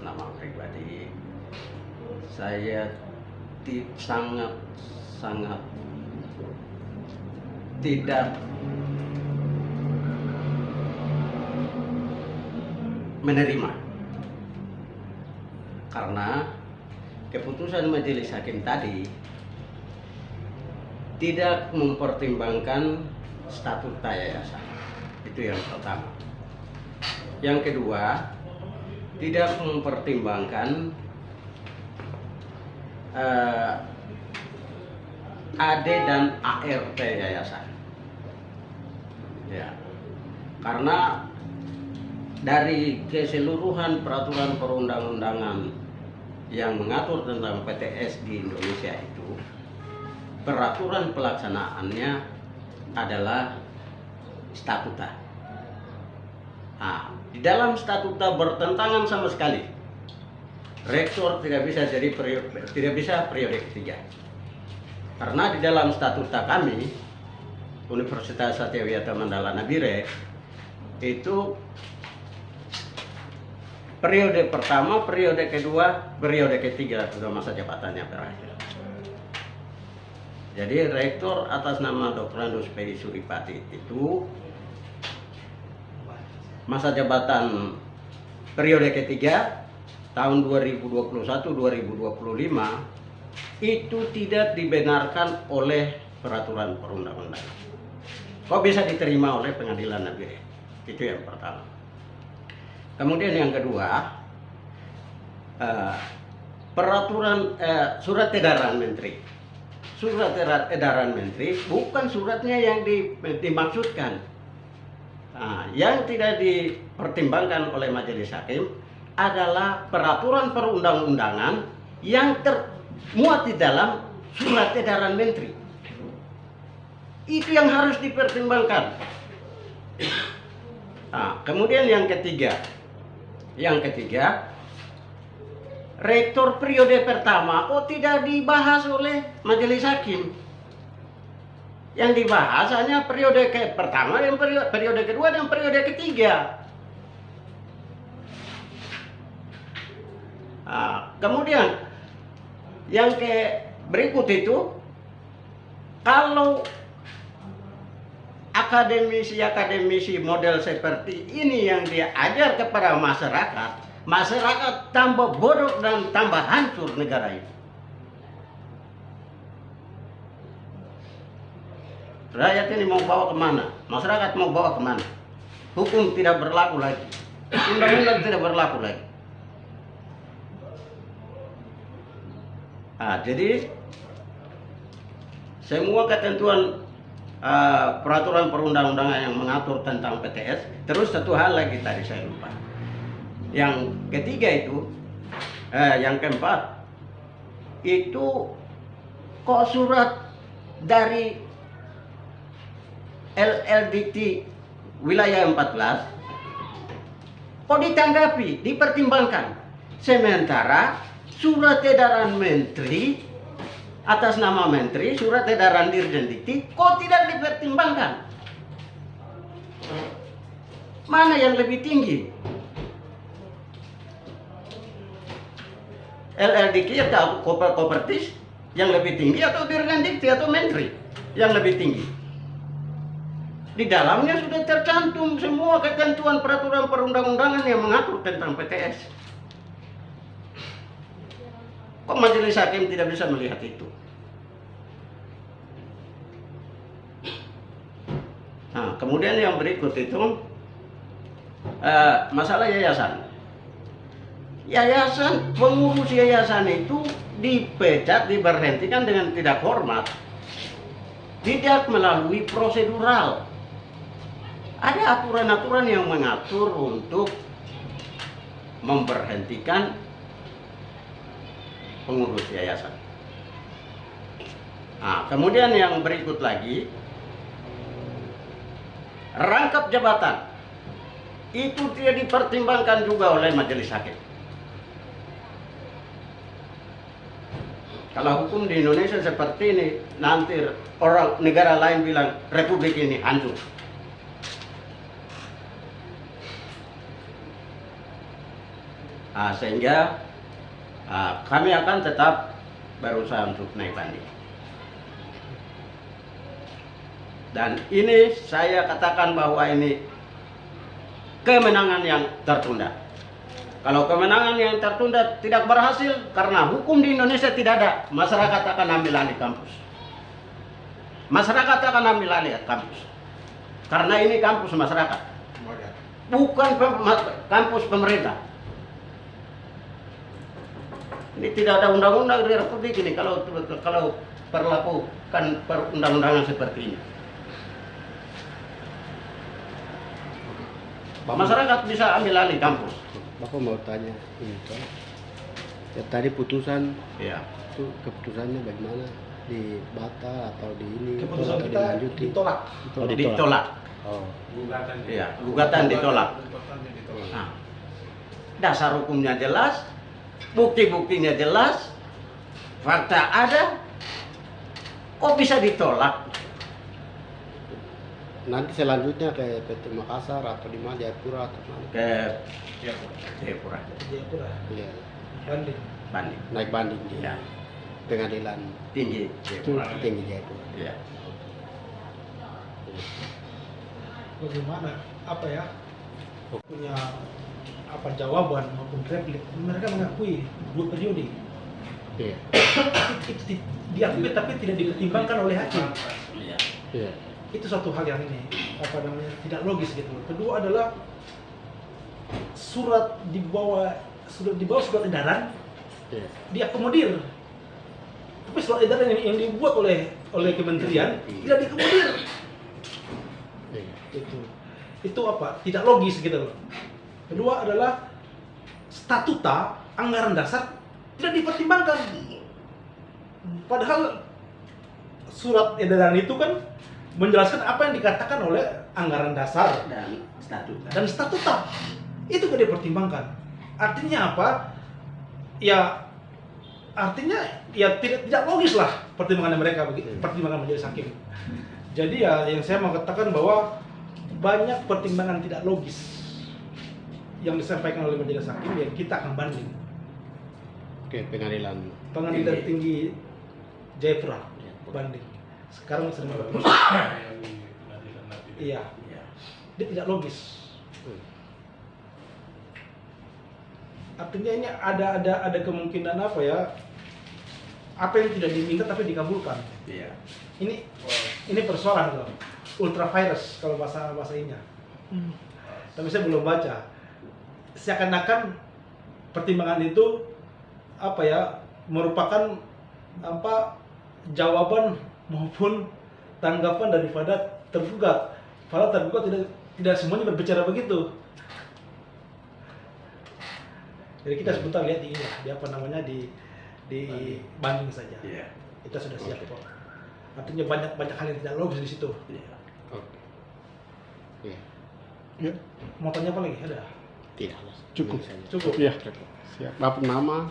nama pribadi, saya sangat tidak menerima, karena keputusan majelis hakim tadi tidak mempertimbangkan statuta yayasan. Itu yang pertama. Yang kedua, tidak mempertimbangkan AD dan ART yayasan. Ya. Karena dari keseluruhan peraturan perundang-undangan yang mengatur tentang PTS di Indonesia itu, peraturan pelaksanaannya adalah statuta. Nah, di dalam statuta bertentangan sama sekali. Rektor tidak bisa periode ketiga. Karena di dalam statuta kami, Universitas Satyawiyata Mandala Nabire, itu periode pertama, periode kedua, periode ketiga sudah masa jabatannya berakhir. Jadi rektor atas nama Dr. Andus Pedi Suripati itu masa jabatan periode ketiga tahun 2021-2025 itu tidak dibenarkan oleh peraturan perundang-undangan. Kok bisa diterima oleh pengadilan negeri? Itu yang pertama. Kemudian yang kedua, peraturan surat edaran menteri. Surat edaran menteri bukan suratnya yang dimaksudkan. Nah, yang tidak dipertimbangkan oleh majelis hakim adalah peraturan perundang-undangan yang termuat di dalam surat edaran menteri. Itu yang harus dipertimbangkan. Nah, kemudian yang ketiga, rektor periode pertama kok tidak dibahas oleh majelis hakim. Yang dibahas hanya periode pertama, dan periode kedua, dan periode ketiga. Nah, kemudian yang berikut itu, kalau akademisi model seperti ini yang dia ajar kepada masyarakat tambah bodoh dan tambah hancur negara ini. Rakyat ini mau bawa kemana? Masyarakat mau bawa kemana? Hukum tidak berlaku lagi, undang-undang tidak berlaku lagi. Nah, jadi semua ketentuan peraturan perundang-undangan yang mengatur tentang PTS. Terus satu hal lagi tadi saya lupa. Yang ketiga itu, yang keempat itu kok surat dari LLDT wilayah 14 kok ditanggapi, dipertimbangkan, sementara surat edaran menteri atas nama menteri, surat edaran Dirjen Dikti kok tidak dipertimbangkan. Mana yang lebih tinggi? LLDT atau Kopertis yang lebih tinggi, atau Dirjen Dikti atau menteri yang lebih tinggi? Di dalamnya sudah tercantum semua ketentuan peraturan perundang-undangan yang mengatur tentang PTS. Kok majelis hakim tidak bisa melihat itu? Nah, kemudian yang berikut itu masalah yayasan. Pengurus yayasan itu dipecat, diberhentikan dengan tidak hormat, tidak melalui prosedural. Ada aturan-aturan yang mengatur untuk memberhentikan pengurus yayasan. Nah, kemudian yang berikut lagi, rangkap jabatan itu tidak dipertimbangkan juga oleh majelis hakim. Kalau hukum di Indonesia seperti ini, nanti orang negara lain bilang republik ini hancur. Sehingga kami akan tetap berusaha untuk naik banding. Dan ini saya katakan bahwa ini kemenangan yang tertunda. Kalau kemenangan yang tertunda tidak berhasil karena hukum di Indonesia tidak ada, masyarakat akan ambil alih kampus. Masyarakat akan ambil alih kampus. Karena ini kampus masyarakat, bukan kampus pemerintah. Ini tidak ada undang-undang di Republik ini kalau perlakukan perundang-undangan seperti ini. Masyarakat bisa ambil alih kampus. Bapak mau tanya ini Pak. Ya tadi putusan, Iya. itu keputusannya bagaimana? Dibata atau di ini? Keputusan atau kita dilanjuti? ditolak. Ditolak. Oh. Iya, gugatan ditolak. Nah, dasar hukumnya jelas, bukti-buktinya jelas, fakta ada, kok bisa ditolak? Nanti selanjutnya ke PT Makassar atau di mana, Jayapura atau mana? Ke Jayapura. Jayapura. Iya. Banding. Banding. Naik banding di Ya. pengadilan Tinggi Jayapura. tinggi Jayapura. Iya. Bagaimana apa ya punya apa jawaban maupun replik, mereka mengakui 2 periode. Iya. Itu diakui tapi tidak dipertimbangkan oleh hakim. Iya. Iya. Itu suatu hal yang ini apa namanya tidak logis gitu. Kedua adalah surat di bawah surat edaran Iya. diakomodir. Tapi surat edaran yang dibuat oleh kementerian tidak diakomodir. Iya. Itu apa? Tidak logis gitu loh. Kedua adalah statuta anggaran dasar tidak dipertimbangkan. Padahal surat edaran itu kan menjelaskan apa yang dikatakan oleh anggaran dasar Dan statuta. dan statuta. Itu tidak dipertimbangkan. Artinya apa? Ya artinya ya tidak logis lah pertimbangan mereka begitu, pertimbangan majelis hakim. Jadi ya yang saya mau katakan bahwa banyak pertimbangan tidak logis yang disampaikan oleh majelis hakim yang kita akan banding. Oke, pengadilan. Pengadilan tinggi Jayapura banding. Sekarang sedang berproses. Iya, Iya. dia tidak logis. Artinya ini ada kemungkinan apa ya? Apa yang tidak diminta tapi dikabulkan. Iya. Ini persoalan loh. Ultravirus kalau bahasa ininya. Tapi saya belum baca. Seakan-akan pertimbangan itu apa ya merupakan apa jawaban maupun tanggapan daripada tergugat. Padahal tergugat tidak semuanya berbicara begitu. Jadi kita sebentar lihat di ini lah, di apa namanya di banding saja. Iya. Kita sudah siap kok. Artinya banyak hal yang tidak logis di situ. Iya. Oke. Iya. Ya, Mau tanya apa lagi? Ada? Tidak. Cukup. Ini saja. Cukup. ya. Cukup. Siap. Bapak nama